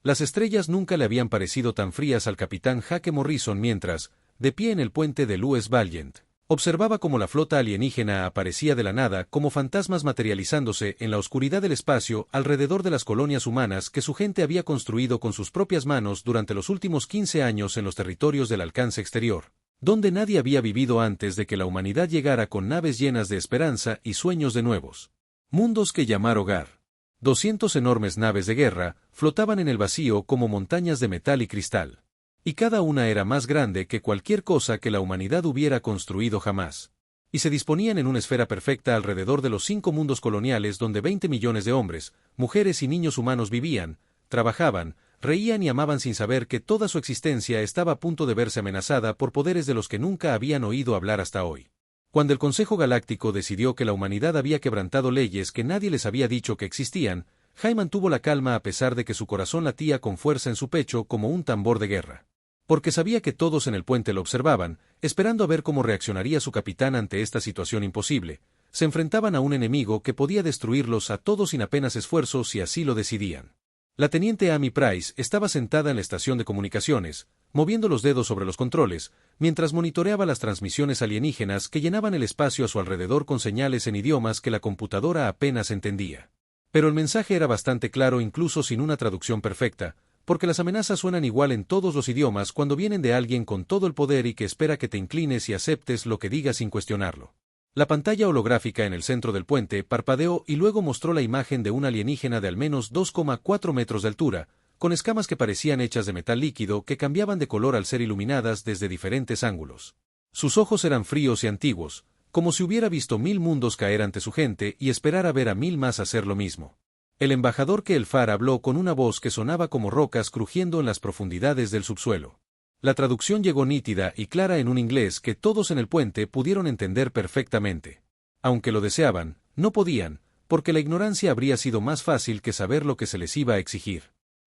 Las estrellas nunca le habían parecido tan frías al capitán Jake Morrison mientras, de pie en el puente de Louis Valiant, observaba cómo la flota alienígena aparecía de la nada como fantasmas materializándose en la oscuridad del espacio alrededor de las colonias humanas que su gente había construido con sus propias manos durante los últimos 15 años en los territorios del alcance exterior, donde nadie había vivido antes de que la humanidad llegara con naves llenas de esperanza y sueños de nuevos mundos que llamar hogar. 200 enormes naves de guerra flotaban en el vacío como montañas de metal y cristal. Y cada una era más grande que cualquier cosa que la humanidad hubiera construido jamás. Y se disponían en una esfera perfecta alrededor de los 5 mundos coloniales donde 20 millones de hombres, mujeres y niños humanos vivían, trabajaban, reían y amaban sin saber que toda su existencia estaba a punto de verse amenazada por poderes de los que nunca habían oído hablar hasta hoy. Cuando el Consejo Galáctico decidió que la humanidad había quebrantado leyes que nadie les había dicho que existían, Jai mantuvo la calma a pesar de que su corazón latía con fuerza en su pecho como un tambor de guerra. Porque sabía que todos en el puente lo observaban, esperando a ver cómo reaccionaría su capitán ante esta situación imposible. Se enfrentaban a un enemigo que podía destruirlos a todos sin apenas esfuerzo si así lo decidían. La teniente Amy Price estaba sentada en la estación de comunicaciones, moviendo los dedos sobre los controles, mientras monitoreaba las transmisiones alienígenas que llenaban el espacio a su alrededor con señales en idiomas que la computadora apenas entendía. Pero el mensaje era bastante claro incluso sin una traducción perfecta, porque las amenazas suenan igual en todos los idiomas cuando vienen de alguien con todo el poder y que espera que te inclines y aceptes lo que diga sin cuestionarlo. La pantalla holográfica en el centro del puente parpadeó y luego mostró la imagen de un alienígena de al menos 2,4 metros de altura, con escamas que parecían hechas de metal líquido que cambiaban de color al ser iluminadas desde diferentes ángulos. Sus ojos eran fríos y antiguos, como si hubiera visto 1000 mundos caer ante su gente y esperara ver a 1000 más hacer lo mismo. El embajador Kelfar habló con una voz que sonaba como rocas crujiendo en las profundidades del subsuelo. La traducción llegó nítida y clara en un inglés que todos en el puente pudieron entender perfectamente. Aunque lo deseaban, no podían, porque la ignorancia habría sido más fácil que saber lo que se les iba a exigir.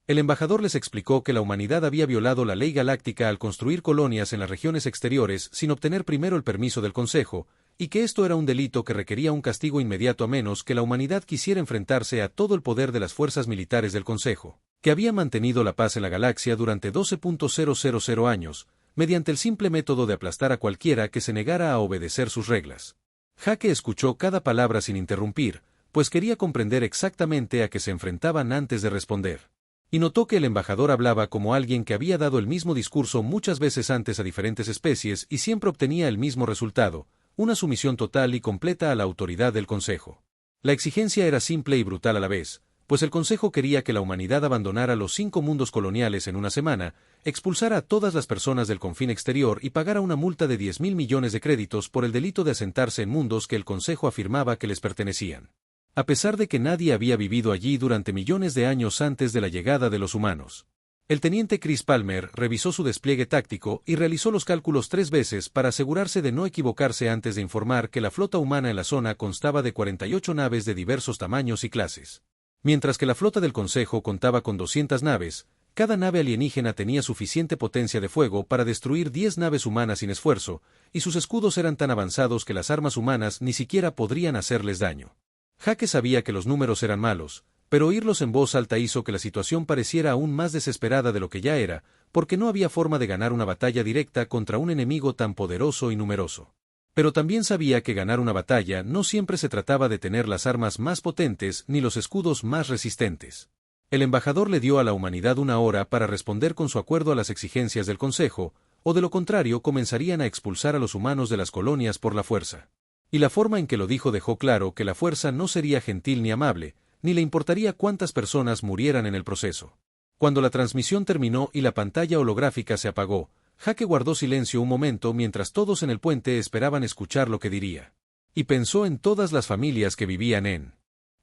El embajador les explicó que la humanidad había violado la ley galáctica al construir colonias en las regiones exteriores sin obtener primero el permiso del Consejo, y que esto era un delito que requería un castigo inmediato a menos que la humanidad quisiera enfrentarse a todo el poder de las fuerzas militares del Consejo, que había mantenido la paz en la galaxia durante 12.000 años, mediante el simple método de aplastar a cualquiera que se negara a obedecer sus reglas. Jake escuchó cada palabra sin interrumpir, pues quería comprender exactamente a qué se enfrentaban antes de responder. Y notó que el embajador hablaba como alguien que había dado el mismo discurso muchas veces antes a diferentes especies y siempre obtenía el mismo resultado, una sumisión total y completa a la autoridad del Consejo. La exigencia era simple y brutal a la vez, pues el Consejo quería que la humanidad abandonara los 5 mundos coloniales en una semana, expulsara a todas las personas del confín exterior y pagara una multa de 10.000 millones de créditos por el delito de asentarse en mundos que el Consejo afirmaba que les pertenecían. A pesar de que nadie había vivido allí durante millones de años antes de la llegada de los humanos. El teniente Chris Palmer revisó su despliegue táctico y realizó los cálculos 3 veces para asegurarse de no equivocarse antes de informar que la flota humana en la zona constaba de 48 naves de diversos tamaños y clases. Mientras que la flota del Consejo contaba con 200 naves, cada nave alienígena tenía suficiente potencia de fuego para destruir 10 naves humanas sin esfuerzo, y sus escudos eran tan avanzados que las armas humanas ni siquiera podrían hacerles daño. Jake sabía que los números eran malos, pero oírlos en voz alta hizo que la situación pareciera aún más desesperada de lo que ya era, porque no había forma de ganar una batalla directa contra un enemigo tan poderoso y numeroso. Pero también sabía que ganar una batalla no siempre se trataba de tener las armas más potentes ni los escudos más resistentes. El embajador le dio a la humanidad una hora para responder con su acuerdo a las exigencias del Consejo, o de lo contrario comenzarían a expulsar a los humanos de las colonias por la fuerza. Y la forma en que lo dijo dejó claro que la fuerza no sería gentil ni amable, ni le importaría cuántas personas murieran en el proceso. Cuando la transmisión terminó y la pantalla holográfica se apagó, Jake guardó silencio un momento mientras todos en el puente esperaban escuchar lo que diría. Y pensó en todas las familias que vivían en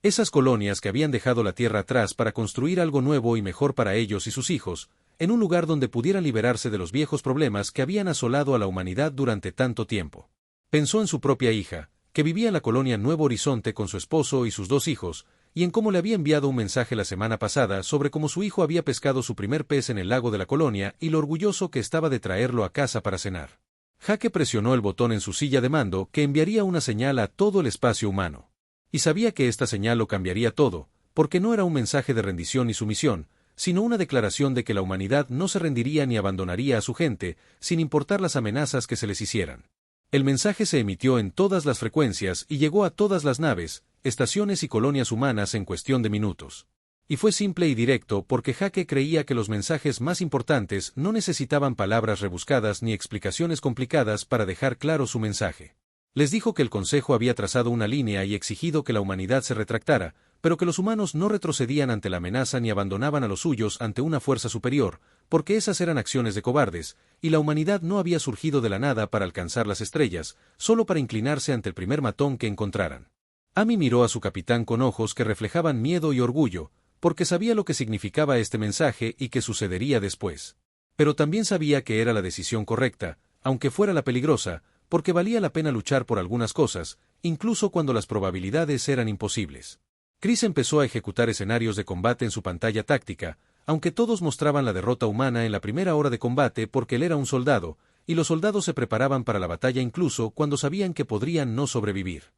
esas colonias que habían dejado la tierra atrás para construir algo nuevo y mejor para ellos y sus hijos, en un lugar donde pudieran liberarse de los viejos problemas que habían asolado a la humanidad durante tanto tiempo. Pensó en su propia hija, que vivía en la colonia Nuevo Horizonte con su esposo y sus 2 hijos, y en cómo le había enviado un mensaje la semana pasada sobre cómo su hijo había pescado su primer pez en el lago de la colonia y lo orgulloso que estaba de traerlo a casa para cenar. Jake presionó el botón en su silla de mando que enviaría una señal a todo el espacio humano. Y sabía que esta señal lo cambiaría todo, porque no era un mensaje de rendición y sumisión, sino una declaración de que la humanidad no se rendiría ni abandonaría a su gente, sin importar las amenazas que se les hicieran. El mensaje se emitió en todas las frecuencias y llegó a todas las naves, estaciones y colonias humanas en cuestión de minutos. Y fue simple y directo porque Jake creía que los mensajes más importantes no necesitaban palabras rebuscadas ni explicaciones complicadas para dejar claro su mensaje. Les dijo que el Consejo había trazado una línea y exigido que la humanidad se retractara, pero que los humanos no retrocedían ante la amenaza ni abandonaban a los suyos ante una fuerza superior, porque esas eran acciones de cobardes, y la humanidad no había surgido de la nada para alcanzar las estrellas, solo para inclinarse ante el primer matón que encontraran. Amy miró a su capitán con ojos que reflejaban miedo y orgullo, porque sabía lo que significaba este mensaje y qué sucedería después. Pero también sabía que era la decisión correcta, aunque fuera la peligrosa, porque valía la pena luchar por algunas cosas, incluso cuando las probabilidades eran imposibles. Chris empezó a ejecutar escenarios de combate en su pantalla táctica, aunque todos mostraban la derrota humana en la primera hora de combate porque él era un soldado, y los soldados se preparaban para la batalla incluso cuando sabían que podrían no sobrevivir.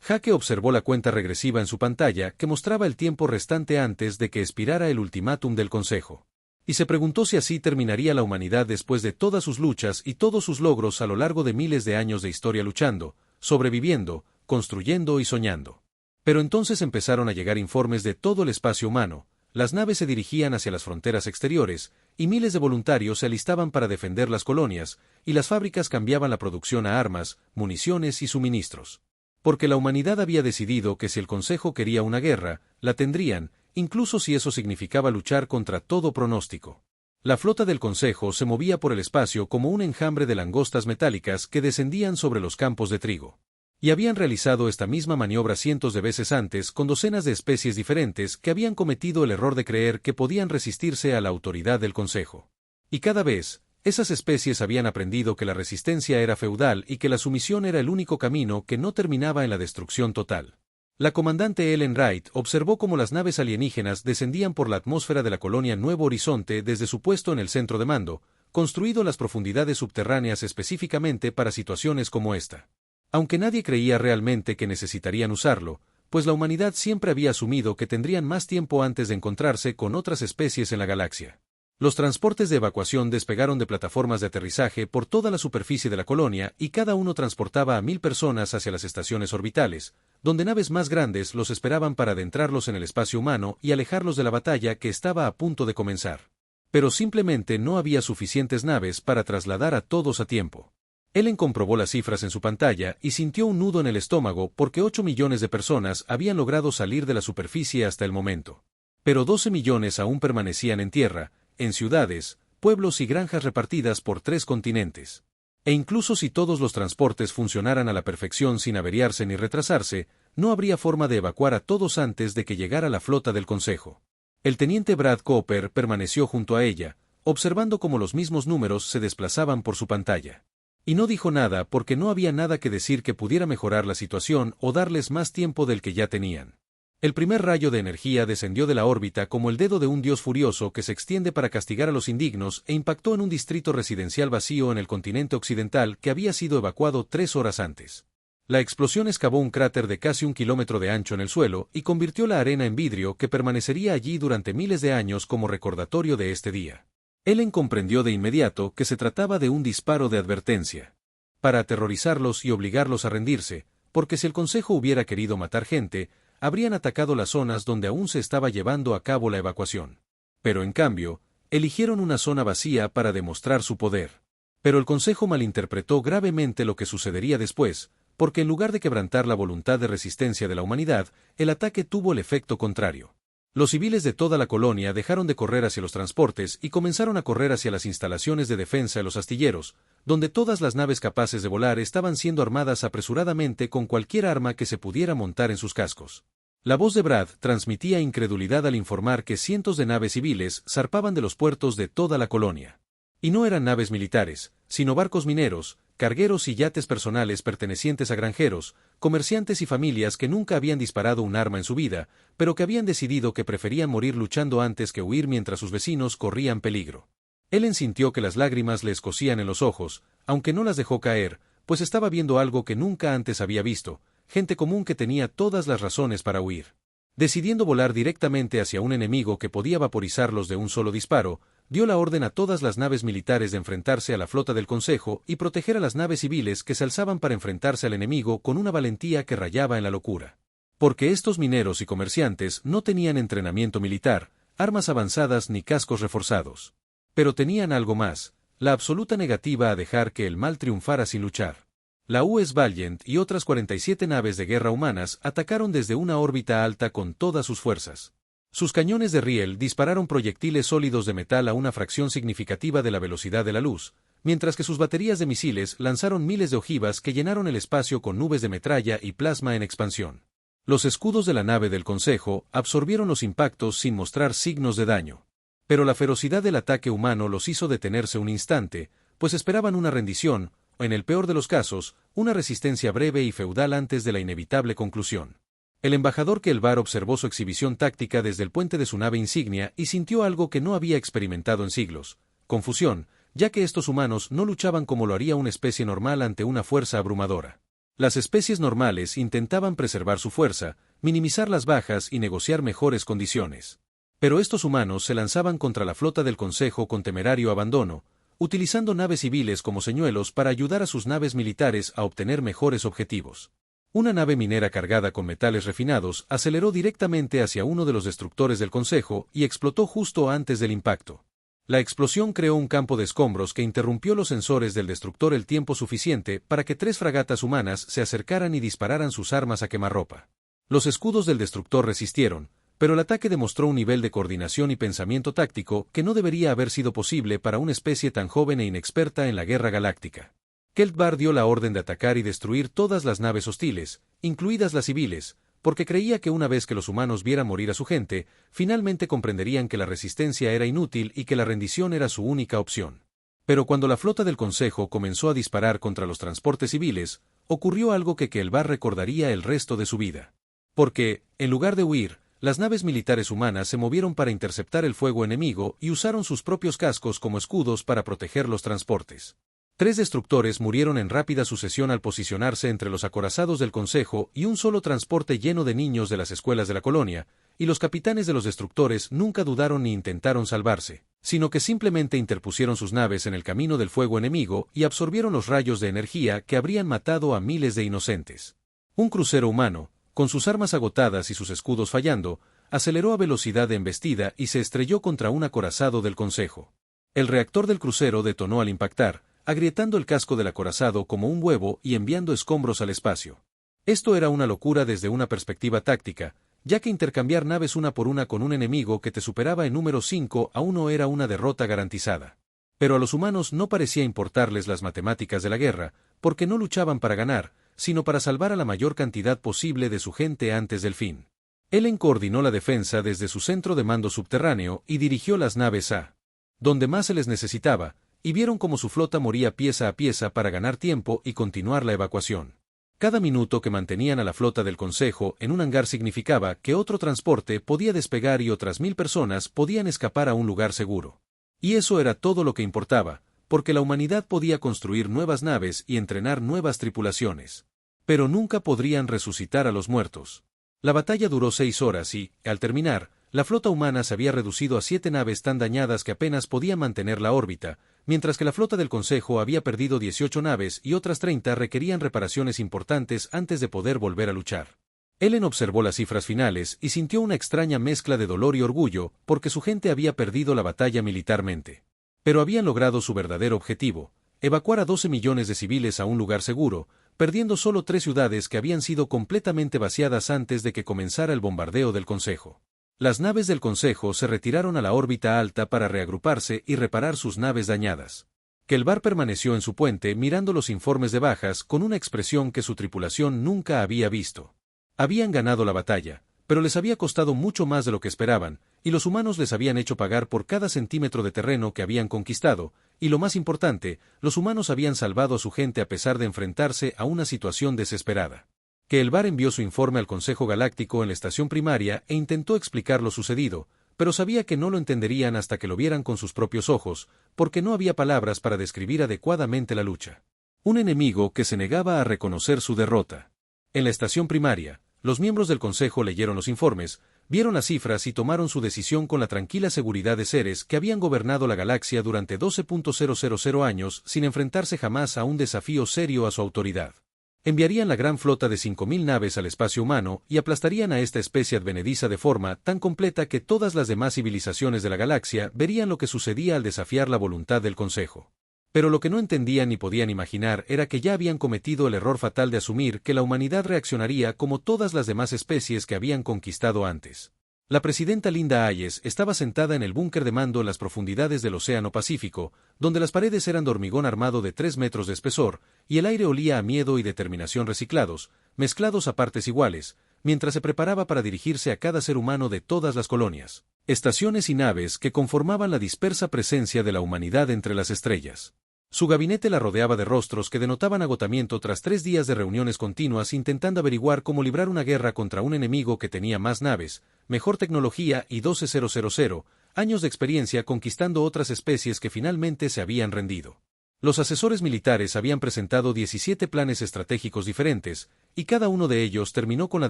Jake observó la cuenta regresiva en su pantalla que mostraba el tiempo restante antes de que expirara el ultimátum del Consejo. Y se preguntó si así terminaría la humanidad después de todas sus luchas y todos sus logros a lo largo de miles de años de historia luchando, sobreviviendo, construyendo y soñando. Pero entonces empezaron a llegar informes de todo el espacio humano, las naves se dirigían hacia las fronteras exteriores, y miles de voluntarios se alistaban para defender las colonias, y las fábricas cambiaban la producción a armas, municiones y suministros. Porque la humanidad había decidido que si el Consejo quería una guerra, la tendrían, incluso si eso significaba luchar contra todo pronóstico. La flota del Consejo se movía por el espacio como un enjambre de langostas metálicas que descendían sobre los campos de trigo. Y habían realizado esta misma maniobra cientos de veces antes con docenas de especies diferentes que habían cometido el error de creer que podían resistirse a la autoridad del Consejo. Y cada vez, esas especies habían aprendido que la resistencia era feudal y que la sumisión era el único camino que no terminaba en la destrucción total. La comandante Ellen Wright observó cómo las naves alienígenas descendían por la atmósfera de la colonia Nuevo Horizonte desde su puesto en el centro de mando, construido en las profundidades subterráneas específicamente para situaciones como esta. Aunque nadie creía realmente que necesitarían usarlo, pues la humanidad siempre había asumido que tendrían más tiempo antes de encontrarse con otras especies en la galaxia. Los transportes de evacuación despegaron de plataformas de aterrizaje por toda la superficie de la colonia y cada uno transportaba a 1000 personas hacia las estaciones orbitales, donde naves más grandes los esperaban para adentrarlos en el espacio humano y alejarlos de la batalla que estaba a punto de comenzar. Pero simplemente no había suficientes naves para trasladar a todos a tiempo. Ellen comprobó las cifras en su pantalla y sintió un nudo en el estómago porque 8 millones de personas habían logrado salir de la superficie hasta el momento. Pero 12 millones aún permanecían en tierra, en ciudades, pueblos y granjas repartidas por 3 continentes. E incluso si todos los transportes funcionaran a la perfección sin averiarse ni retrasarse, no habría forma de evacuar a todos antes de que llegara la flota del Consejo. El teniente Brad Cooper permaneció junto a ella, observando cómo los mismos números se desplazaban por su pantalla. Y no dijo nada porque no había nada que decir que pudiera mejorar la situación o darles más tiempo del que ya tenían. El primer rayo de energía descendió de la órbita como el dedo de un dios furioso que se extiende para castigar a los indignos e impactó en un distrito residencial vacío en el continente occidental que había sido evacuado 3 horas antes. La explosión excavó un cráter de casi 1 kilómetro de ancho en el suelo y convirtió la arena en vidrio que permanecería allí durante miles de años como recordatorio de este día. Ellen comprendió de inmediato que se trataba de un disparo de advertencia. Para aterrorizarlos y obligarlos a rendirse, porque si el Consejo hubiera querido matar gente, habrían atacado las zonas donde aún se estaba llevando a cabo la evacuación. Pero en cambio, eligieron una zona vacía para demostrar su poder. Pero el Consejo malinterpretó gravemente lo que sucedería después, porque en lugar de quebrantar la voluntad de resistencia de la humanidad, el ataque tuvo el efecto contrario. Los civiles de toda la colonia dejaron de correr hacia los transportes y comenzaron a correr hacia las instalaciones de defensa de los astilleros, donde todas las naves capaces de volar estaban siendo armadas apresuradamente con cualquier arma que se pudiera montar en sus cascos. La voz de Brad transmitía incredulidad al informar que cientos de naves civiles zarpaban de los puertos de toda la colonia. Y no eran naves militares, sino barcos mineros, cargueros y yates personales pertenecientes a granjeros, comerciantes y familias que nunca habían disparado un arma en su vida, pero que habían decidido que preferían morir luchando antes que huir mientras sus vecinos corrían peligro. Ellen sintió que las lágrimas le escocían en los ojos, aunque no las dejó caer, pues estaba viendo algo que nunca antes había visto, gente común que tenía todas las razones para huir. Decidiendo volar directamente hacia un enemigo que podía vaporizarlos de un solo disparo, dio la orden a todas las naves militares de enfrentarse a la flota del Consejo y proteger a las naves civiles que se alzaban para enfrentarse al enemigo con una valentía que rayaba en la locura. Porque estos mineros y comerciantes no tenían entrenamiento militar, armas avanzadas ni cascos reforzados. Pero tenían algo más, la absoluta negativa a dejar que el mal triunfara sin luchar. La US Valiant y otras 47 naves de guerra humanas atacaron desde una órbita alta con todas sus fuerzas. Sus cañones de riel dispararon proyectiles sólidos de metal a una fracción significativa de la velocidad de la luz, mientras que sus baterías de misiles lanzaron miles de ojivas que llenaron el espacio con nubes de metralla y plasma en expansión. Los escudos de la nave del Consejo absorbieron los impactos sin mostrar signos de daño. Pero la ferocidad del ataque humano los hizo detenerse un instante, pues esperaban una rendición, o en el peor de los casos, una resistencia breve y feudal antes de la inevitable conclusión. El embajador Kelvar observó su exhibición táctica desde el puente de su nave insignia y sintió algo que no había experimentado en siglos: confusión, ya que estos humanos no luchaban como lo haría una especie normal ante una fuerza abrumadora. Las especies normales intentaban preservar su fuerza, minimizar las bajas y negociar mejores condiciones. Pero estos humanos se lanzaban contra la flota del Consejo con temerario abandono, utilizando naves civiles como señuelos para ayudar a sus naves militares a obtener mejores objetivos. Una nave minera cargada con metales refinados aceleró directamente hacia uno de los destructores del Consejo y explotó justo antes del impacto. La explosión creó un campo de escombros que interrumpió los sensores del destructor el tiempo suficiente para que 3 fragatas humanas se acercaran y dispararan sus armas a quemarropa. Los escudos del destructor resistieron, pero el ataque demostró un nivel de coordinación y pensamiento táctico que no debería haber sido posible para una especie tan joven e inexperta en la guerra galáctica. Kelvar dio la orden de atacar y destruir todas las naves hostiles, incluidas las civiles, porque creía que una vez que los humanos vieran morir a su gente, finalmente comprenderían que la resistencia era inútil y que la rendición era su única opción. Pero cuando la flota del Consejo comenzó a disparar contra los transportes civiles, ocurrió algo que Kelvar recordaría el resto de su vida. Porque, en lugar de huir, las naves militares humanas se movieron para interceptar el fuego enemigo y usaron sus propios cascos como escudos para proteger los transportes. 3 destructores murieron en rápida sucesión al posicionarse entre los acorazados del Consejo y un solo transporte lleno de niños de las escuelas de la colonia, y los capitanes de los destructores nunca dudaron ni intentaron salvarse, sino que simplemente interpusieron sus naves en el camino del fuego enemigo y absorbieron los rayos de energía que habrían matado a miles de inocentes. Un crucero humano, con sus armas agotadas y sus escudos fallando, aceleró a velocidad de embestida y se estrelló contra un acorazado del Consejo. El reactor del crucero detonó al impactar, agrietando el casco del acorazado como un huevo y enviando escombros al espacio. Esto era una locura desde una perspectiva táctica, ya que intercambiar naves una por una con un enemigo que te superaba en número 5 aún no era una derrota garantizada. Pero a los humanos no parecía importarles las matemáticas de la guerra, porque no luchaban para ganar, sino para salvar a la mayor cantidad posible de su gente antes del fin. Ellen coordinó la defensa desde su centro de mando subterráneo y dirigió las naves a donde más se les necesitaba, y vieron cómo su flota moría pieza a pieza para ganar tiempo y continuar la evacuación. Cada minuto que mantenían a la flota del Consejo en un hangar significaba que otro transporte podía despegar y otras 1000 personas podían escapar a un lugar seguro. Y eso era todo lo que importaba, porque la humanidad podía construir nuevas naves y entrenar nuevas tripulaciones. Pero nunca podrían resucitar a los muertos. La batalla duró 6 horas y, al terminar, la flota humana se había reducido a 7 naves tan dañadas que apenas podían mantener la órbita, mientras que la flota del Consejo había perdido 18 naves y otras 30 requerían reparaciones importantes antes de poder volver a luchar. Ellen observó las cifras finales y sintió una extraña mezcla de dolor y orgullo porque su gente había perdido la batalla militarmente. Pero habían logrado su verdadero objetivo: evacuar a 12 millones de civiles a un lugar seguro, perdiendo solo 3 ciudades que habían sido completamente vaciadas antes de que comenzara el bombardeo del Consejo. Las naves del Consejo se retiraron a la órbita alta para reagruparse y reparar sus naves dañadas. Kelvar permaneció en su puente mirando los informes de bajas con una expresión que su tripulación nunca había visto. Habían ganado la batalla, pero les había costado mucho más de lo que esperaban, y los humanos les habían hecho pagar por cada centímetro de terreno que habían conquistado, y lo más importante, los humanos habían salvado a su gente a pesar de enfrentarse a una situación desesperada. Kelvar envió su informe al Consejo Galáctico en la estación primaria e intentó explicar lo sucedido, pero sabía que no lo entenderían hasta que lo vieran con sus propios ojos, porque no había palabras para describir adecuadamente la lucha. Un enemigo que se negaba a reconocer su derrota. En la estación primaria, Los miembros del Consejo leyeron los informes, vieron las cifras y tomaron su decisión con la tranquila seguridad de seres que habían gobernado la galaxia durante 12.000 años sin enfrentarse jamás a un desafío serio a su autoridad. Enviarían la gran flota de 5.000 naves al espacio humano y aplastarían a esta especie advenediza de forma tan completa que todas las demás civilizaciones de la galaxia verían lo que sucedía al desafiar la voluntad del Consejo. Pero lo que no entendían ni podían imaginar era que ya habían cometido el error fatal de asumir que la humanidad reaccionaría como todas las demás especies que habían conquistado antes. La presidenta Linda Hayes estaba sentada en el búnker de mando en las profundidades del Océano Pacífico, donde las paredes eran de hormigón armado de 3 metros de espesor, y el aire olía a miedo y determinación reciclados, mezclados a partes iguales, mientras se preparaba para dirigirse a cada ser humano de todas las colonias, estaciones y naves que conformaban la dispersa presencia de la humanidad entre las estrellas. Su gabinete la rodeaba de rostros que denotaban agotamiento tras 3 días de reuniones continuas intentando averiguar cómo librar una guerra contra un enemigo que tenía más naves, mejor tecnología y 12.000 años de experiencia conquistando otras especies que finalmente se habían rendido. Los asesores militares habían presentado 17 planes estratégicos diferentes, y cada uno de ellos terminó con la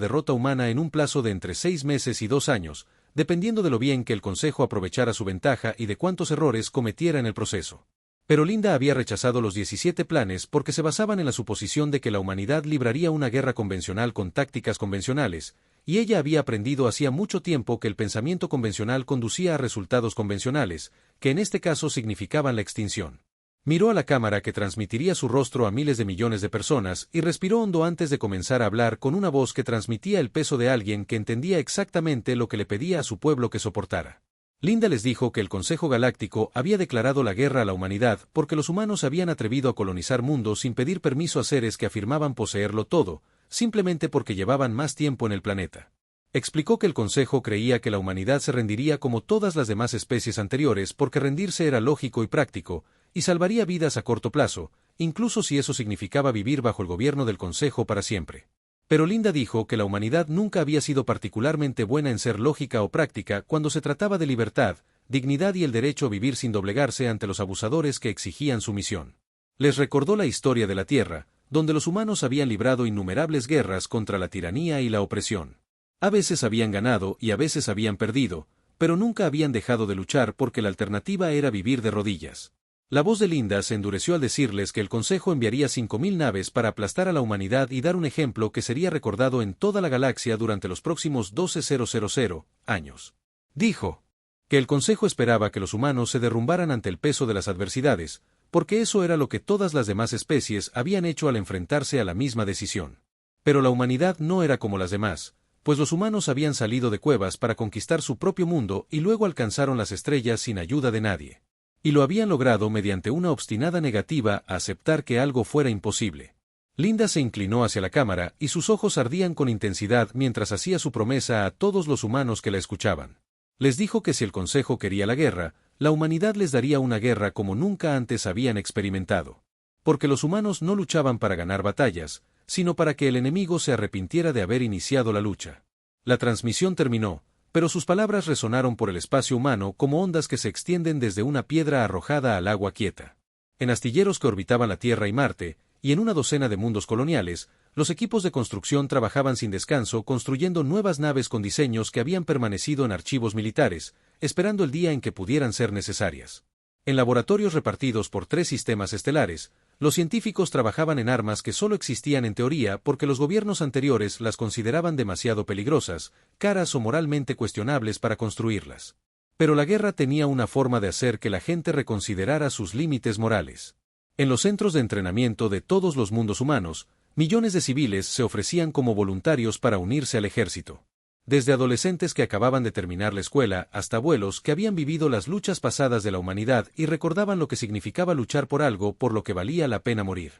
derrota humana en un plazo de entre 6 meses y 2 años, dependiendo de lo bien que el Consejo aprovechara su ventaja y de cuántos errores cometiera en el proceso. Pero Linda había rechazado los 17 planes porque se basaban en la suposición de que la humanidad libraría una guerra convencional con tácticas convencionales, y ella había aprendido hacía mucho tiempo que el pensamiento convencional conducía a resultados convencionales, que en este caso significaban la extinción. Miró a la cámara que transmitiría su rostro a miles de millones de personas y respiró hondo antes de comenzar a hablar con una voz que transmitía el peso de alguien que entendía exactamente lo que le pedía a su pueblo que soportara. Linda les dijo que el Consejo Galáctico había declarado la guerra a la humanidad porque los humanos se habían atrevido a colonizar mundos sin pedir permiso a seres que afirmaban poseerlo todo, simplemente porque llevaban más tiempo en el planeta. Explicó que el Consejo creía que la humanidad se rendiría como todas las demás especies anteriores porque rendirse era lógico y práctico, y salvaría vidas a corto plazo, incluso si eso significaba vivir bajo el gobierno del Consejo para siempre. Pero Linda dijo que la humanidad nunca había sido particularmente buena en ser lógica o práctica cuando se trataba de libertad, dignidad y el derecho a vivir sin doblegarse ante los abusadores que exigían sumisión. Les recordó la historia de la Tierra, donde los humanos habían librado innumerables guerras contra la tiranía y la opresión. A veces habían ganado y a veces habían perdido, pero nunca habían dejado de luchar porque la alternativa era vivir de rodillas. La voz de Linda se endureció al decirles que el Consejo enviaría 5.000 naves para aplastar a la humanidad y dar un ejemplo que sería recordado en toda la galaxia durante los próximos 12.000 años. Dijo que el Consejo esperaba que los humanos se derrumbaran ante el peso de las adversidades, porque eso era lo que todas las demás especies habían hecho al enfrentarse a la misma decisión. Pero la humanidad no era como las demás, pues los humanos habían salido de cuevas para conquistar su propio mundo y luego alcanzaron las estrellas sin ayuda de nadie. Y lo habían logrado mediante una obstinada negativa a aceptar que algo fuera imposible. Linda se inclinó hacia la cámara y sus ojos ardían con intensidad mientras hacía su promesa a todos los humanos que la escuchaban. Les dijo que si el Consejo quería la guerra, la humanidad les daría una guerra como nunca antes habían experimentado. Porque los humanos no luchaban para ganar batallas, sino para que el enemigo se arrepintiera de haber iniciado la lucha. La transmisión terminó, pero sus palabras resonaron por el espacio humano como ondas que se extienden desde una piedra arrojada al agua quieta. En astilleros que orbitaban la Tierra y Marte, y en una docena de mundos coloniales, los equipos de construcción trabajaban sin descanso construyendo nuevas naves con diseños que habían permanecido en archivos militares, esperando el día en que pudieran ser necesarias. En laboratorios repartidos por 3 sistemas estelares, los científicos trabajaban en armas que solo existían en teoría porque los gobiernos anteriores las consideraban demasiado peligrosas, caras o moralmente cuestionables para construirlas. Pero la guerra tenía una forma de hacer que la gente reconsiderara sus límites morales. En los centros de entrenamiento de todos los mundos humanos, millones de civiles se ofrecían como voluntarios para unirse al ejército. Desde adolescentes que acababan de terminar la escuela hasta abuelos que habían vivido las luchas pasadas de la humanidad y recordaban lo que significaba luchar por algo por lo que valía la pena morir.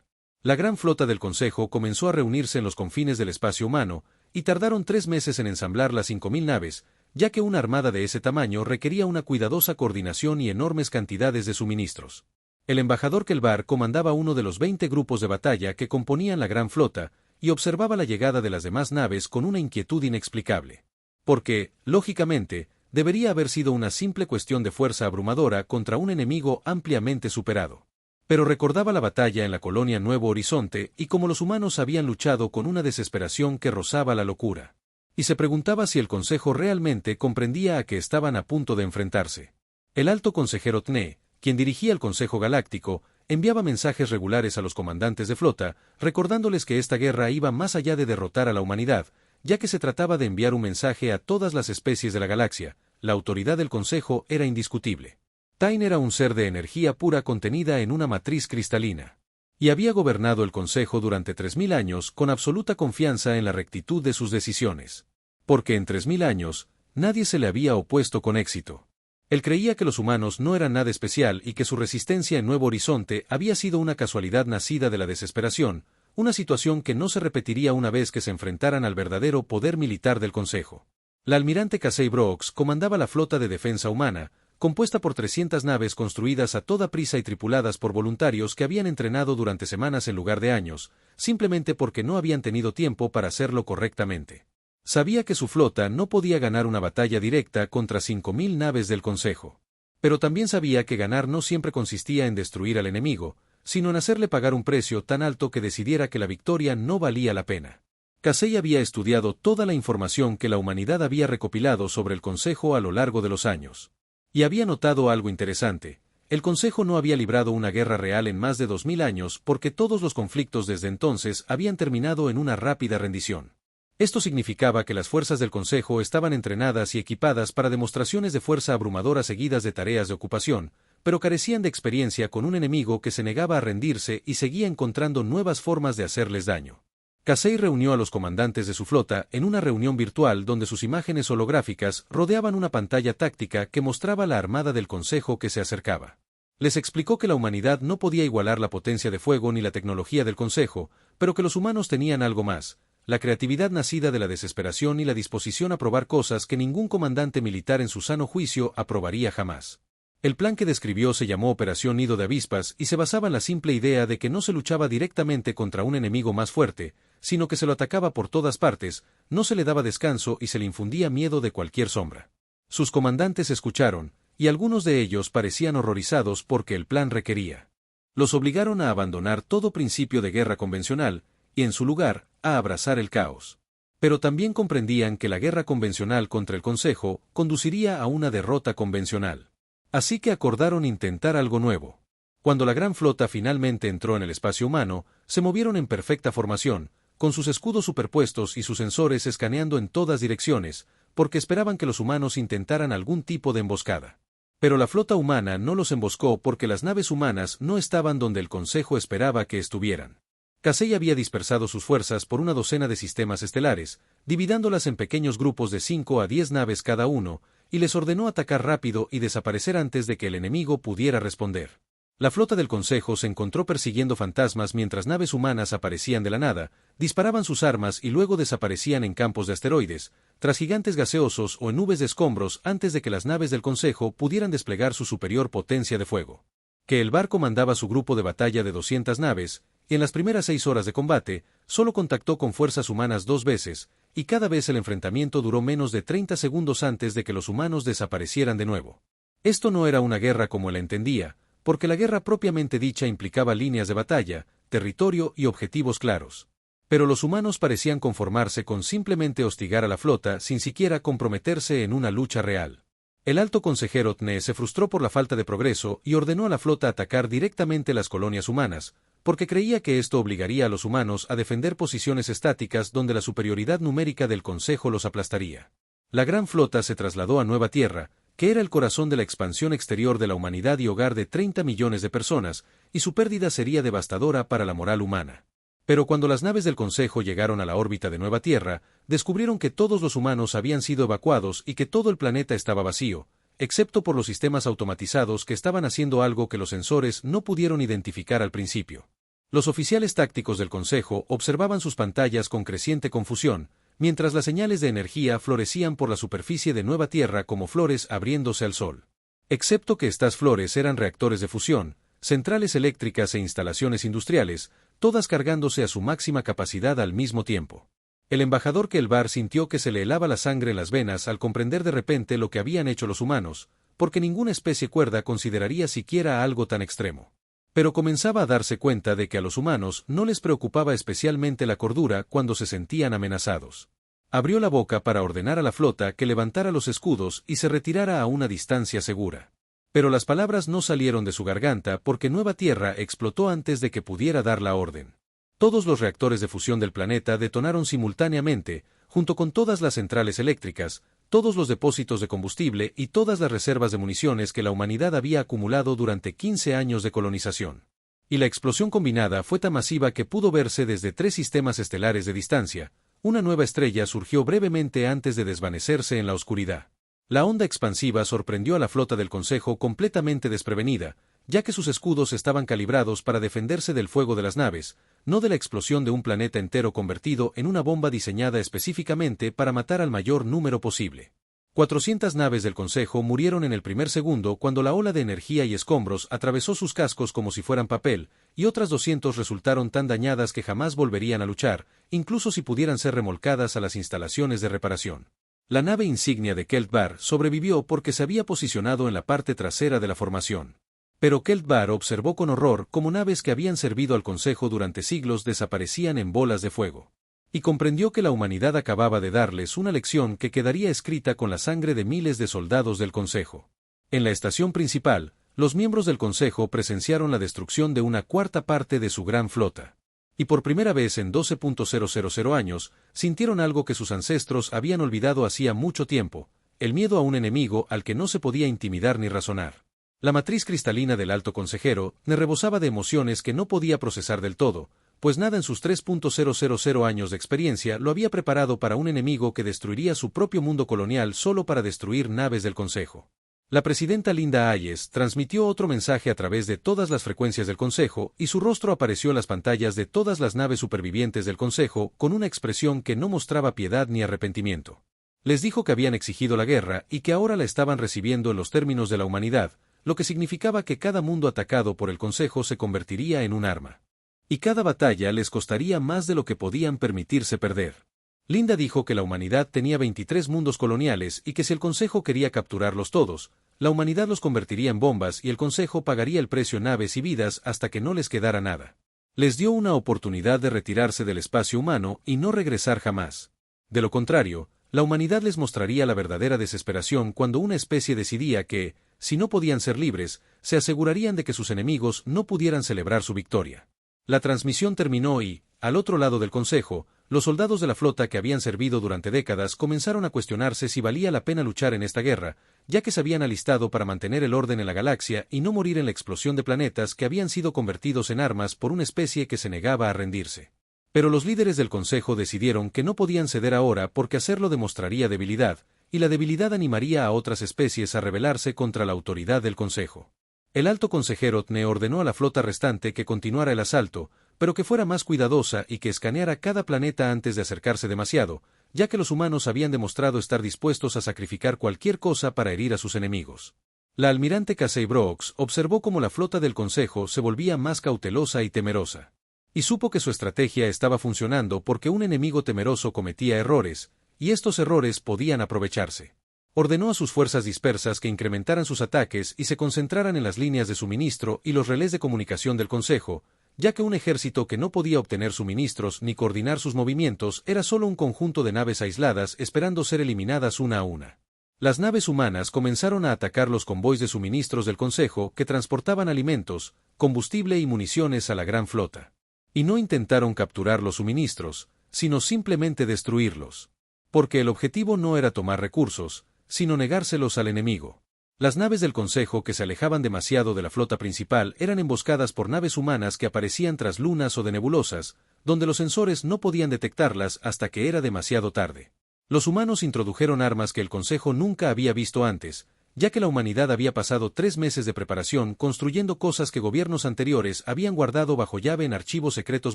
La gran flota del Consejo comenzó a reunirse en los confines del espacio humano, y tardaron 3 meses en ensamblar las 5.000 naves, ya que una armada de ese tamaño requería una cuidadosa coordinación y enormes cantidades de suministros. El embajador Kelbar comandaba uno de los 20 grupos de batalla que componían la gran flota, y observaba la llegada de las demás naves con una inquietud inexplicable. Porque, lógicamente, debería haber sido una simple cuestión de fuerza abrumadora contra un enemigo ampliamente superado. Pero recordaba la batalla en la colonia Nuevo Horizonte y cómo los humanos habían luchado con una desesperación que rozaba la locura. Y se preguntaba si el Consejo realmente comprendía a que estaban a punto de enfrentarse. El alto consejero Tne, quien dirigía el Consejo Galáctico, enviaba mensajes regulares a los comandantes de flota, recordándoles que esta guerra iba más allá de derrotar a la humanidad, ya que se trataba de enviar un mensaje a todas las especies de la galaxia. La autoridad del Consejo era indiscutible. Tain era un ser de energía pura contenida en una matriz cristalina. Y había gobernado el Consejo durante 3000 años con absoluta confianza en la rectitud de sus decisiones. Porque en 3000 años, nadie se le había opuesto con éxito. Él creía que los humanos no eran nada especial y que su resistencia en Nuevo Horizonte había sido una casualidad nacida de la desesperación, una situación que no se repetiría una vez que se enfrentaran al verdadero poder militar del Consejo. La almirante Casey Brooks comandaba la flota de defensa humana, compuesta por 300 naves construidas a toda prisa y tripuladas por voluntarios que habían entrenado durante semanas en lugar de años, simplemente porque no habían tenido tiempo para hacerlo correctamente. Sabía que su flota no podía ganar una batalla directa contra 5000 naves del Consejo. Pero también sabía que ganar no siempre consistía en destruir al enemigo, sino en hacerle pagar un precio tan alto que decidiera que la victoria no valía la pena. Casey había estudiado toda la información que la humanidad había recopilado sobre el Consejo a lo largo de los años. Y había notado algo interesante. El Consejo no había librado una guerra real en más de 2000 años porque todos los conflictos desde entonces habían terminado en una rápida rendición. Esto significaba que las fuerzas del Consejo estaban entrenadas y equipadas para demostraciones de fuerza abrumadora seguidas de tareas de ocupación, pero carecían de experiencia con un enemigo que se negaba a rendirse y seguía encontrando nuevas formas de hacerles daño. Casey reunió a los comandantes de su flota en una reunión virtual donde sus imágenes holográficas rodeaban una pantalla táctica que mostraba la armada del Consejo que se acercaba. Les explicó que la humanidad no podía igualar la potencia de fuego ni la tecnología del Consejo, pero que los humanos tenían algo más: la creatividad nacida de la desesperación y la disposición a probar cosas que ningún comandante militar en su sano juicio aprobaría jamás. El plan que describió se llamó Operación Nido de Avispas y se basaba en la simple idea de que no se luchaba directamente contra un enemigo más fuerte, sino que se lo atacaba por todas partes, no se le daba descanso y se le infundía miedo de cualquier sombra. Sus comandantes escucharon, y algunos de ellos parecían horrorizados porque el plan requería. Los obligaron a abandonar todo principio de guerra convencional, y en su lugar, a abrazar el caos. Pero también comprendían que la guerra convencional contra el Consejo conduciría a una derrota convencional. Así que acordaron intentar algo nuevo. Cuando la gran flota finalmente entró en el espacio humano, se movieron en perfecta formación, con sus escudos superpuestos y sus sensores escaneando en todas direcciones, porque esperaban que los humanos intentaran algún tipo de emboscada. Pero la flota humana no los emboscó porque las naves humanas no estaban donde el Consejo esperaba que estuvieran. Casey había dispersado sus fuerzas por una docena de sistemas estelares, dividiéndolas en pequeños grupos de 5 a 10 naves cada uno, y les ordenó atacar rápido y desaparecer antes de que el enemigo pudiera responder. La flota del Consejo se encontró persiguiendo fantasmas mientras naves humanas aparecían de la nada, disparaban sus armas y luego desaparecían en campos de asteroides, tras gigantes gaseosos o en nubes de escombros antes de que las naves del Consejo pudieran desplegar su superior potencia de fuego. Que el barco mandaba su grupo de batalla de 200 naves, y en las primeras 6 horas de combate, solo contactó con fuerzas humanas 2 veces, y cada vez el enfrentamiento duró menos de 30 segundos antes de que los humanos desaparecieran de nuevo. Esto no era una guerra como la entendía, porque la guerra propiamente dicha implicaba líneas de batalla, territorio y objetivos claros. Pero los humanos parecían conformarse con simplemente hostigar a la flota sin siquiera comprometerse en una lucha real. El alto consejero Tne se frustró por la falta de progreso y ordenó a la flota atacar directamente las colonias humanas, porque creía que esto obligaría a los humanos a defender posiciones estáticas donde la superioridad numérica del Consejo los aplastaría. La gran flota se trasladó a Nueva Tierra, que era el corazón de la expansión exterior de la humanidad y hogar de 30 millones de personas, y su pérdida sería devastadora para la moral humana. Pero cuando las naves del Consejo llegaron a la órbita de Nueva Tierra, descubrieron que todos los humanos habían sido evacuados y que todo el planeta estaba vacío, excepto por los sistemas automatizados que estaban haciendo algo que los sensores no pudieron identificar al principio. Los oficiales tácticos del Consejo observaban sus pantallas con creciente confusión, mientras las señales de energía florecían por la superficie de Nueva Tierra como flores abriéndose al sol. Excepto que estas flores eran reactores de fusión, centrales eléctricas e instalaciones industriales, todas cargándose a su máxima capacidad al mismo tiempo. El embajador Kelvar sintió que se le helaba la sangre en las venas al comprender de repente lo que habían hecho los humanos, porque ninguna especie cuerda consideraría siquiera algo tan extremo. Pero comenzaba a darse cuenta de que a los humanos no les preocupaba especialmente la cordura cuando se sentían amenazados. Abrió la boca para ordenar a la flota que levantara los escudos y se retirara a una distancia segura. Pero las palabras no salieron de su garganta porque Nueva Tierra explotó antes de que pudiera dar la orden. Todos los reactores de fusión del planeta detonaron simultáneamente, junto con todas las centrales eléctricas, todos los depósitos de combustible y todas las reservas de municiones que la humanidad había acumulado durante 15 años de colonización. Y la explosión combinada fue tan masiva que pudo verse desde 3 sistemas estelares de distancia. Una nueva estrella surgió brevemente antes de desvanecerse en la oscuridad. La onda expansiva sorprendió a la flota del Consejo completamente desprevenida, ya que sus escudos estaban calibrados para defenderse del fuego de las naves, no de la explosión de un planeta entero convertido en una bomba diseñada específicamente para matar al mayor número posible. 400 naves del Consejo murieron en el primer segundo cuando la ola de energía y escombros atravesó sus cascos como si fueran papel, y otras 200 resultaron tan dañadas que jamás volverían a luchar, incluso si pudieran ser remolcadas a las instalaciones de reparación. La nave insignia de Keltbar sobrevivió porque se había posicionado en la parte trasera de la formación. Pero Keltbar observó con horror cómo naves que habían servido al Consejo durante siglos desaparecían en bolas de fuego. Y comprendió que la humanidad acababa de darles una lección que quedaría escrita con la sangre de miles de soldados del Consejo. En la estación principal, los miembros del Consejo presenciaron la destrucción de una cuarta parte de su gran flota. Y por primera vez en 12.000 años, sintieron algo que sus ancestros habían olvidado hacía mucho tiempo, el miedo a un enemigo al que no se podía intimidar ni razonar. La matriz cristalina del Alto Consejero le rebosaba de emociones que no podía procesar del todo, pues nada en sus 3.000 años de experiencia lo había preparado para un enemigo que destruiría su propio mundo colonial solo para destruir naves del Consejo. La presidenta Linda Hayes transmitió otro mensaje a través de todas las frecuencias del Consejo y su rostro apareció en las pantallas de todas las naves supervivientes del Consejo con una expresión que no mostraba piedad ni arrepentimiento. Les dijo que habían exigido la guerra y que ahora la estaban recibiendo en los términos de la humanidad, lo que significaba que cada mundo atacado por el Consejo se convertiría en un arma. Y cada batalla les costaría más de lo que podían permitirse perder. Linda dijo que la humanidad tenía 23 mundos coloniales y que si el Consejo quería capturarlos todos, la humanidad los convertiría en bombas y el Consejo pagaría el precio en naves y vidas hasta que no les quedara nada. Les dio una oportunidad de retirarse del espacio humano y no regresar jamás. De lo contrario, la humanidad les mostraría la verdadera desesperación cuando una especie decidía que, si no podían ser libres, se asegurarían de que sus enemigos no pudieran celebrar su victoria. La transmisión terminó y, al otro lado del Consejo, los soldados de la flota que habían servido durante décadas comenzaron a cuestionarse si valía la pena luchar en esta guerra, ya que se habían alistado para mantener el orden en la galaxia y no morir en la explosión de planetas que habían sido convertidos en armas por una especie que se negaba a rendirse. Pero los líderes del Consejo decidieron que no podían ceder ahora porque hacerlo demostraría debilidad, y la debilidad animaría a otras especies a rebelarse contra la autoridad del Consejo. El alto consejero Tne ordenó a la flota restante que continuara el asalto, pero que fuera más cuidadosa y que escaneara cada planeta antes de acercarse demasiado, ya que los humanos habían demostrado estar dispuestos a sacrificar cualquier cosa para herir a sus enemigos. La almirante Casey Brooks observó cómo la flota del Consejo se volvía más cautelosa y temerosa. Y supo que su estrategia estaba funcionando porque un enemigo temeroso cometía errores, y estos errores podían aprovecharse. Ordenó a sus fuerzas dispersas que incrementaran sus ataques y se concentraran en las líneas de suministro y los relés de comunicación del Consejo, ya que un ejército que no podía obtener suministros ni coordinar sus movimientos era solo un conjunto de naves aisladas esperando ser eliminadas una a una. Las naves humanas comenzaron a atacar los convoys de suministros del Consejo que transportaban alimentos, combustible y municiones a la gran flota. Y no intentaron capturar los suministros, sino simplemente destruirlos. Porque el objetivo no era tomar recursos, sino negárselos al enemigo. Las naves del Consejo que se alejaban demasiado de la flota principal eran emboscadas por naves humanas que aparecían tras lunas o de nebulosas, donde los sensores no podían detectarlas hasta que era demasiado tarde. Los humanos introdujeron armas que el Consejo nunca había visto antes, ya que la humanidad había pasado 3 meses de preparación construyendo cosas que gobiernos anteriores habían guardado bajo llave en archivos secretos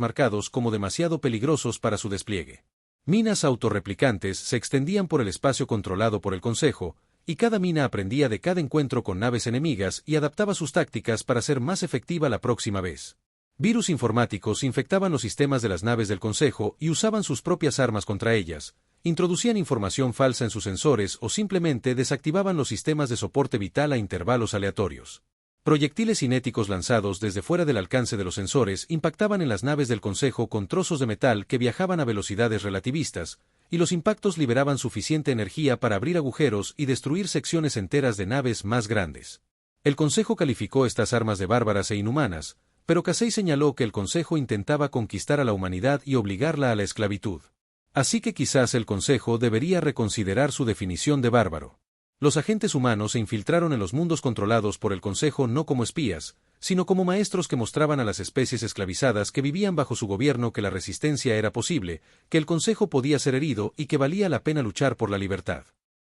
marcados como demasiado peligrosos para su despliegue. Minas autorreplicantes se extendían por el espacio controlado por el Consejo, y cada mina aprendía de cada encuentro con naves enemigas y adaptaba sus tácticas para ser más efectiva la próxima vez. Virus informáticos infectaban los sistemas de las naves del Consejo y usaban sus propias armas contra ellas, introducían información falsa en sus sensores o simplemente desactivaban los sistemas de soporte vital a intervalos aleatorios. Proyectiles cinéticos lanzados desde fuera del alcance de los sensores impactaban en las naves del Consejo con trozos de metal que viajaban a velocidades relativistas, y los impactos liberaban suficiente energía para abrir agujeros y destruir secciones enteras de naves más grandes. El Consejo calificó estas armas de bárbaras e inhumanas, pero Casey señaló que el Consejo intentaba conquistar a la humanidad y obligarla a la esclavitud. Así que quizás el Consejo debería reconsiderar su definición de bárbaro. Los agentes humanos se infiltraron en los mundos controlados por el Consejo no como espías, sino como maestros que mostraban a las especies esclavizadas que vivían bajo su gobierno que la resistencia era posible, que el Consejo podía ser herido y que valía la pena luchar por la libertad.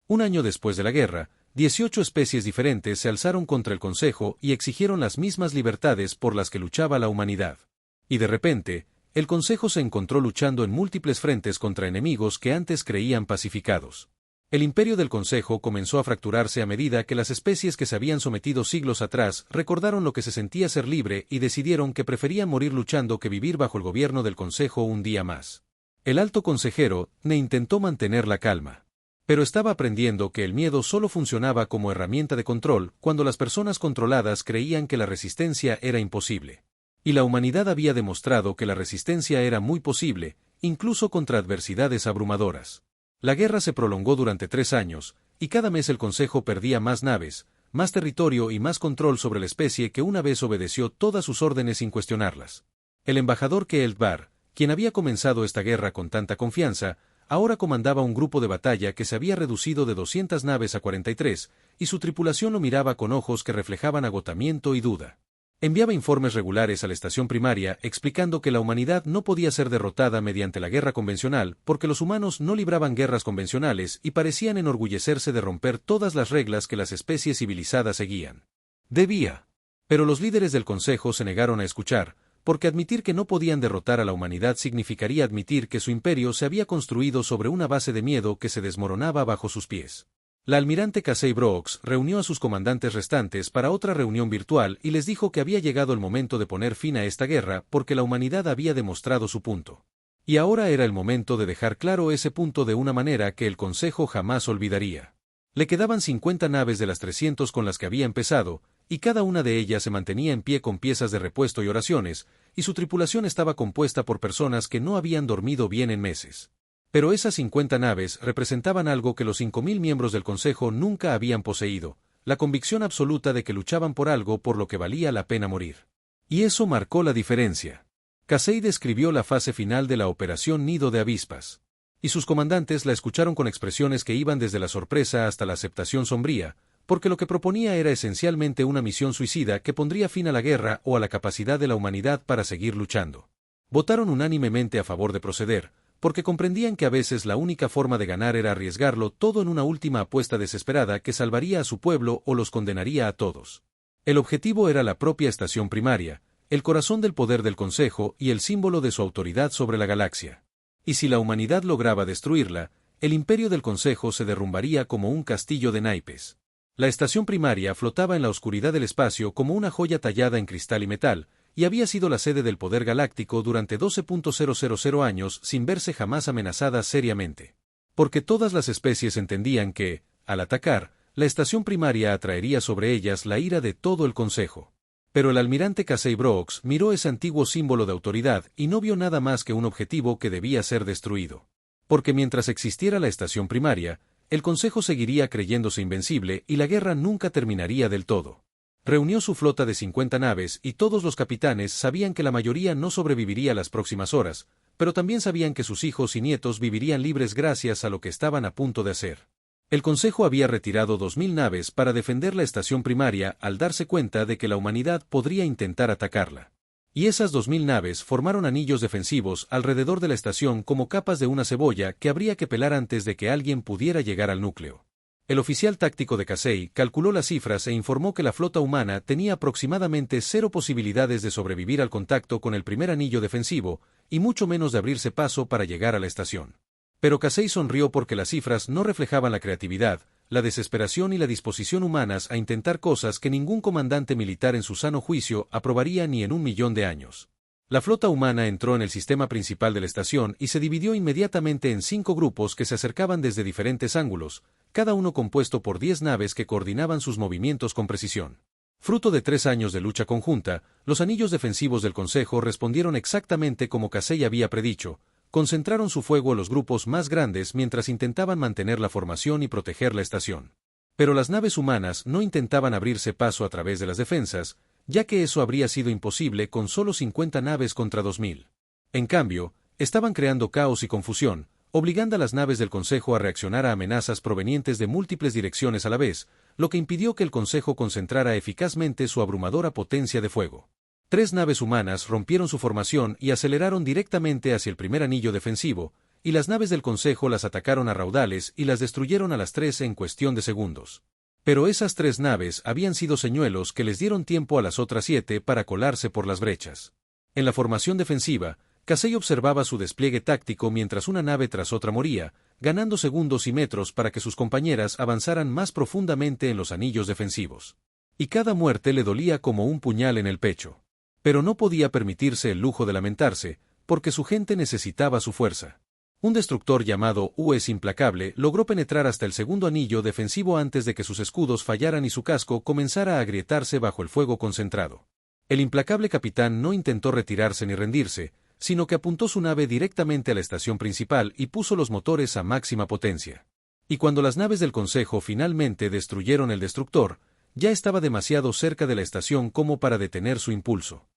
Un año después de la guerra, 18 especies diferentes se alzaron contra el Consejo y exigieron las mismas libertades por las que luchaba la humanidad. Y de repente, el Consejo se encontró luchando en múltiples frentes contra enemigos que antes creían pacificados. El imperio del Consejo comenzó a fracturarse a medida que las especies que se habían sometido siglos atrás recordaron lo que se sentía ser libre y decidieron que preferían morir luchando que vivir bajo el gobierno del Consejo un día más. El alto consejero, Ne intentó mantener la calma. Pero estaba aprendiendo que el miedo solo funcionaba como herramienta de control cuando las personas controladas creían que la resistencia era imposible. Y la humanidad había demostrado que la resistencia era muy posible, incluso contra adversidades abrumadoras. La guerra se prolongó durante 3 años, y cada mes el Consejo perdía más naves, más territorio y más control sobre la especie que una vez obedeció todas sus órdenes sin cuestionarlas. El embajador Keelt Bar, quien había comenzado esta guerra con tanta confianza, ahora comandaba un grupo de batalla que se había reducido de 200 naves a 43, y su tripulación lo miraba con ojos que reflejaban agotamiento y duda. Enviaba informes regulares a la estación primaria explicando que la humanidad no podía ser derrotada mediante la guerra convencional porque los humanos no libraban guerras convencionales y parecían enorgullecerse de romper todas las reglas que las especies civilizadas seguían. Debía. Pero los líderes del Consejo se negaron a escuchar, porque admitir que no podían derrotar a la humanidad significaría admitir que su imperio se había construido sobre una base de miedo que se desmoronaba bajo sus pies. La almirante Casey Brooks reunió a sus comandantes restantes para otra reunión virtual y les dijo que había llegado el momento de poner fin a esta guerra porque la humanidad había demostrado su punto. Y ahora era el momento de dejar claro ese punto de una manera que el Consejo jamás olvidaría. Le quedaban 50 naves de las 300 con las que había empezado, y cada una de ellas se mantenía en pie con piezas de repuesto y oraciones, y su tripulación estaba compuesta por personas que no habían dormido bien en meses. Pero esas 50 naves representaban algo que los 5000 miembros del Consejo nunca habían poseído, la convicción absoluta de que luchaban por algo por lo que valía la pena morir. Y eso marcó la diferencia. Casey describió la fase final de la Operación Nido de Avispas. Y sus comandantes la escucharon con expresiones que iban desde la sorpresa hasta la aceptación sombría, porque lo que proponía era esencialmente una misión suicida que pondría fin a la guerra o a la capacidad de la humanidad para seguir luchando. Votaron unánimemente a favor de proceder, porque comprendían que a veces la única forma de ganar era arriesgarlo todo en una última apuesta desesperada que salvaría a su pueblo o los condenaría a todos. El objetivo era la propia estación primaria, el corazón del poder del Consejo y el símbolo de su autoridad sobre la galaxia. Y si la humanidad lograba destruirla, el imperio del Consejo se derrumbaría como un castillo de naipes. La estación primaria flotaba en la oscuridad del espacio como una joya tallada en cristal y metal, y había sido la sede del poder galáctico durante 12.000 años sin verse jamás amenazada seriamente. Porque todas las especies entendían que, al atacar, la estación primaria atraería sobre ellas la ira de todo el Consejo. Pero el almirante Casey Brooks miró ese antiguo símbolo de autoridad y no vio nada más que un objetivo que debía ser destruido. Porque mientras existiera la estación primaria, el Consejo seguiría creyéndose invencible y la guerra nunca terminaría del todo. Reunió su flota de 50 naves y todos los capitanes sabían que la mayoría no sobreviviría las próximas horas, pero también sabían que sus hijos y nietos vivirían libres gracias a lo que estaban a punto de hacer. El Consejo había retirado 2000 naves para defender la estación primaria al darse cuenta de que la humanidad podría intentar atacarla. Y esas 2000 naves formaron anillos defensivos alrededor de la estación como capas de una cebolla que habría que pelar antes de que alguien pudiera llegar al núcleo. El oficial táctico de Casey calculó las cifras e informó que la flota humana tenía aproximadamente 0 posibilidades de sobrevivir al contacto con el primer anillo defensivo, y mucho menos de abrirse paso para llegar a la estación. Pero Casey sonrió porque las cifras no reflejaban la creatividad, la desesperación y la disposición humanas a intentar cosas que ningún comandante militar en su sano juicio aprobaría ni en 1.000.000 de años. La flota humana entró en el sistema principal de la estación y se dividió inmediatamente en 5 grupos que se acercaban desde diferentes ángulos, cada uno compuesto por 10 naves que coordinaban sus movimientos con precisión. Fruto de 3 años de lucha conjunta, los anillos defensivos del Consejo respondieron exactamente como Casey había predicho, concentraron su fuego a los grupos más grandes mientras intentaban mantener la formación y proteger la estación. Pero las naves humanas no intentaban abrirse paso a través de las defensas, ya que eso habría sido imposible con solo 50 naves contra 2000. En cambio, estaban creando caos y confusión, obligando a las naves del Consejo a reaccionar a amenazas provenientes de múltiples direcciones a la vez, lo que impidió que el Consejo concentrara eficazmente su abrumadora potencia de fuego. 3 naves humanas rompieron su formación y aceleraron directamente hacia el primer anillo defensivo, y las naves del Consejo las atacaron a raudales y las destruyeron a las 3 en cuestión de segundos. Pero esas 3 naves habían sido señuelos que les dieron tiempo a las otras 7 para colarse por las brechas. En la formación defensiva, Casey observaba su despliegue táctico mientras una nave tras otra moría, ganando segundos y metros para que sus compañeras avanzaran más profundamente en los anillos defensivos. Y cada muerte le dolía como un puñal en el pecho. Pero no podía permitirse el lujo de lamentarse, porque su gente necesitaba su fuerza. Un destructor llamado U.S. Implacable logró penetrar hasta el segundo anillo defensivo antes de que sus escudos fallaran y su casco comenzara a agrietarse bajo el fuego concentrado. El implacable capitán no intentó retirarse ni rendirse, sino que apuntó su nave directamente a la estación principal y puso los motores a máxima potencia. Y cuando las naves del Consejo finalmente destruyeron el destructor, ya estaba demasiado cerca de la estación como para detener su impulso.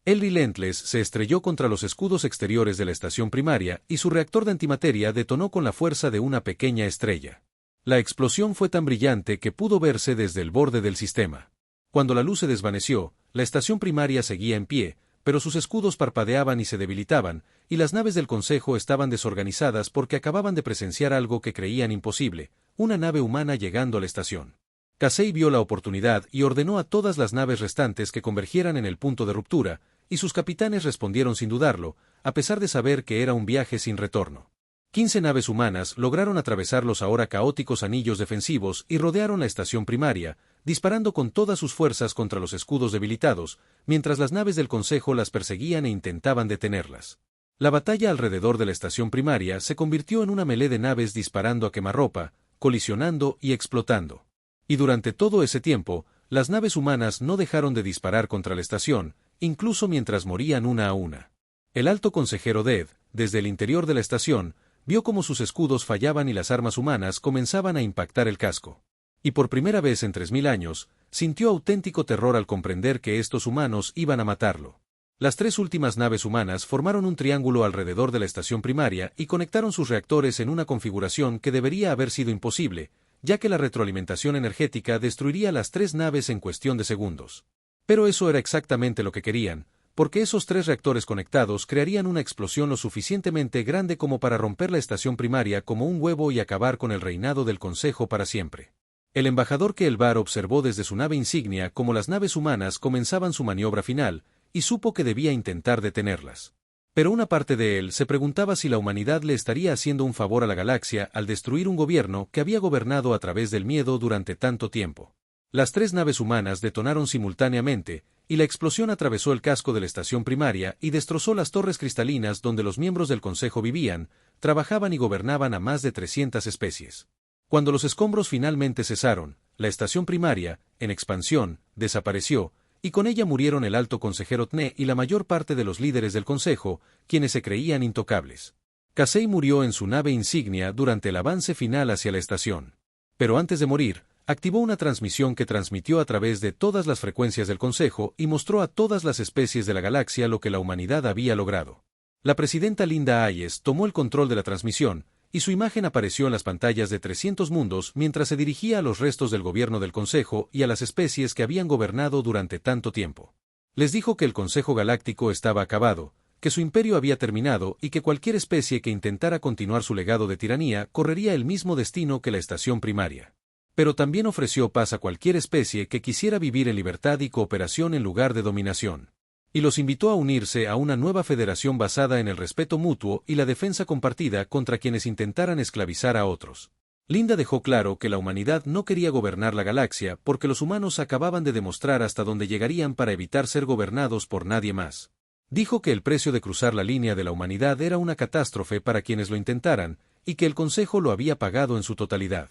El Relentless se estrelló contra los escudos exteriores de la estación primaria y su reactor de antimateria detonó con la fuerza de una pequeña estrella. La explosión fue tan brillante que pudo verse desde el borde del sistema. Cuando la luz se desvaneció, la estación primaria seguía en pie, pero sus escudos parpadeaban y se debilitaban, y las naves del Consejo estaban desorganizadas porque acababan de presenciar algo que creían imposible, una nave humana llegando a la estación. Casey vio la oportunidad y ordenó a todas las naves restantes que convergieran en el punto de ruptura, y sus capitanes respondieron sin dudarlo, a pesar de saber que era un viaje sin retorno. 15 naves humanas lograron atravesar los ahora caóticos anillos defensivos y rodearon la estación primaria, disparando con todas sus fuerzas contra los escudos debilitados, mientras las naves del Consejo las perseguían e intentaban detenerlas. La batalla alrededor de la estación primaria se convirtió en una melee de naves disparando a quemarropa, colisionando y explotando. Y durante todo ese tiempo, las naves humanas no dejaron de disparar contra la estación, incluso mientras morían una a una. El alto consejero Dead, desde el interior de la estación, vio cómo sus escudos fallaban y las armas humanas comenzaban a impactar el casco. Y por primera vez en 3000 años, sintió auténtico terror al comprender que estos humanos iban a matarlo. Las 3 últimas naves humanas formaron un triángulo alrededor de la estación primaria y conectaron sus reactores en una configuración que debería haber sido imposible, ya que la retroalimentación energética destruiría las 3 naves en cuestión de segundos. Pero eso era exactamente lo que querían, porque esos 3 reactores conectados crearían una explosión lo suficientemente grande como para romper la estación primaria como un huevo y acabar con el reinado del Consejo para siempre. El embajador Keelbar observó desde su nave insignia cómo las naves humanas comenzaban su maniobra final, y supo que debía intentar detenerlas. Pero una parte de él se preguntaba si la humanidad le estaría haciendo un favor a la galaxia al destruir un gobierno que había gobernado a través del miedo durante tanto tiempo. Las 3 naves humanas detonaron simultáneamente, y la explosión atravesó el casco de la estación primaria y destrozó las torres cristalinas donde los miembros del Consejo vivían, trabajaban y gobernaban a más de 300 especies. Cuando los escombros finalmente cesaron, la estación primaria, en expansión, desapareció, y con ella murieron el alto consejero Tne y la mayor parte de los líderes del Consejo, quienes se creían intocables. Casey murió en su nave insignia durante el avance final hacia la estación. Pero antes de morir, activó una transmisión que transmitió a través de todas las frecuencias del Consejo y mostró a todas las especies de la galaxia lo que la humanidad había logrado. La presidenta Linda Hayes tomó el control de la transmisión, y su imagen apareció en las pantallas de 300 mundos mientras se dirigía a los restos del gobierno del Consejo y a las especies que habían gobernado durante tanto tiempo. Les dijo que el Consejo Galáctico estaba acabado, que su imperio había terminado y que cualquier especie que intentara continuar su legado de tiranía correría el mismo destino que la estación primaria. Pero también ofreció paz a cualquier especie que quisiera vivir en libertad y cooperación en lugar de dominación. Y los invitó a unirse a una nueva federación basada en el respeto mutuo y la defensa compartida contra quienes intentaran esclavizar a otros. Linda dejó claro que la humanidad no quería gobernar la galaxia porque los humanos acababan de demostrar hasta dónde llegarían para evitar ser gobernados por nadie más. Dijo que el precio de cruzar la línea de la humanidad era una catástrofe para quienes lo intentaran, y que el Consejo lo había pagado en su totalidad.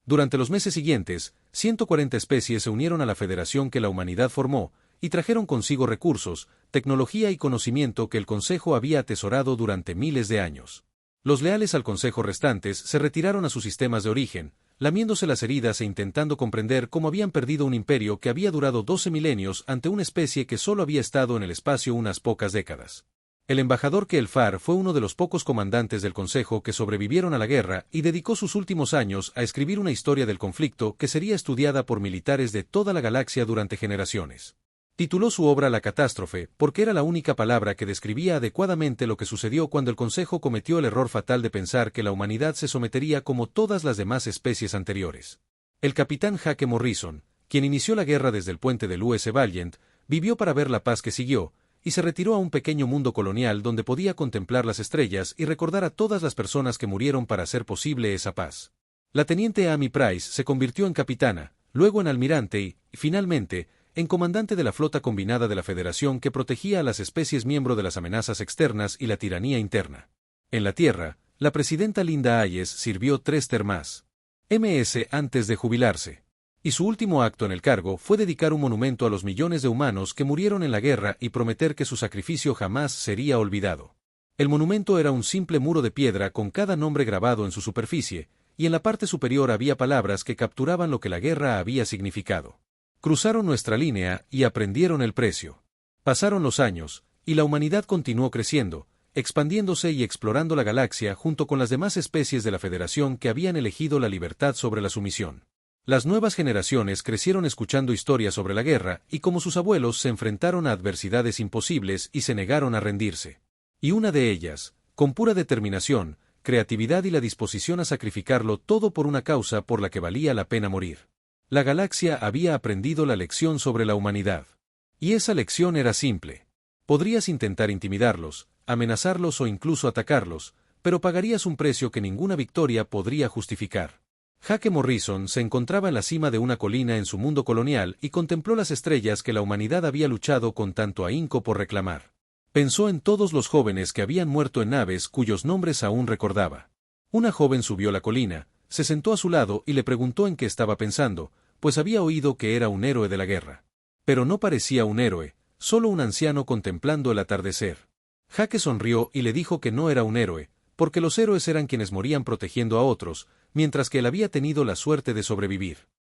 Durante los meses siguientes, 140 especies se unieron a la federación que la humanidad formó, y trajeron consigo recursos, tecnología y conocimiento que el Consejo había atesorado durante miles de años. Los leales al Consejo restantes se retiraron a sus sistemas de origen, lamiéndose las heridas e intentando comprender cómo habían perdido un imperio que había durado 12 milenios ante una especie que solo había estado en el espacio unas pocas décadas. El embajador Kelfar fue uno de los pocos comandantes del Consejo que sobrevivieron a la guerra y dedicó sus últimos años a escribir una historia del conflicto que sería estudiada por militares de toda la galaxia durante generaciones. Tituló su obra La Catástrofe porque era la única palabra que describía adecuadamente lo que sucedió cuando el Consejo cometió el error fatal de pensar que la humanidad se sometería como todas las demás especies anteriores. El capitán Jake Morrison, quien inició la guerra desde el puente del U.S. Valiant, vivió para ver la paz que siguió, y se retiró a un pequeño mundo colonial donde podía contemplar las estrellas y recordar a todas las personas que murieron para hacer posible esa paz. La teniente Amy Price se convirtió en capitana, luego en almirante y, finalmente, en comandante de la flota combinada de la Federación que protegía a las especies miembro de las amenazas externas y la tiranía interna. En la Tierra, la presidenta Linda Hayes sirvió 3 termas ms antes de jubilarse. Y su último acto en el cargo fue dedicar un monumento a los millones de humanos que murieron en la guerra y prometer que su sacrificio jamás sería olvidado. El monumento era un simple muro de piedra con cada nombre grabado en su superficie, y en la parte superior había palabras que capturaban lo que la guerra había significado. Cruzaron nuestra línea y aprendieron el precio. Pasaron los años, y la humanidad continuó creciendo, expandiéndose y explorando la galaxia junto con las demás especies de la Federación que habían elegido la libertad sobre la sumisión. Las nuevas generaciones crecieron escuchando historias sobre la guerra y como sus abuelos se enfrentaron a adversidades imposibles y se negaron a rendirse. Y una de ellas, con pura determinación, creatividad y la disposición a sacrificarlo todo por una causa por la que valía la pena morir. La galaxia había aprendido la lección sobre la humanidad. Y esa lección era simple. Podrías intentar intimidarlos, amenazarlos o incluso atacarlos, pero pagarías un precio que ninguna victoria podría justificar. Jake Morrison se encontraba en la cima de una colina en su mundo colonial y contempló las estrellas que la humanidad había luchado con tanto ahínco por reclamar. Pensó en todos los jóvenes que habían muerto en naves cuyos nombres aún recordaba. Una joven subió la colina, se sentó a su lado y le preguntó en qué estaba pensando, pues había oído que era un héroe de la guerra. Pero no parecía un héroe, solo un anciano contemplando el atardecer. Jake sonrió y le dijo que no era un héroe, porque los héroes eran quienes morían protegiendo a otros, mientras que él había tenido la suerte de sobrevivir.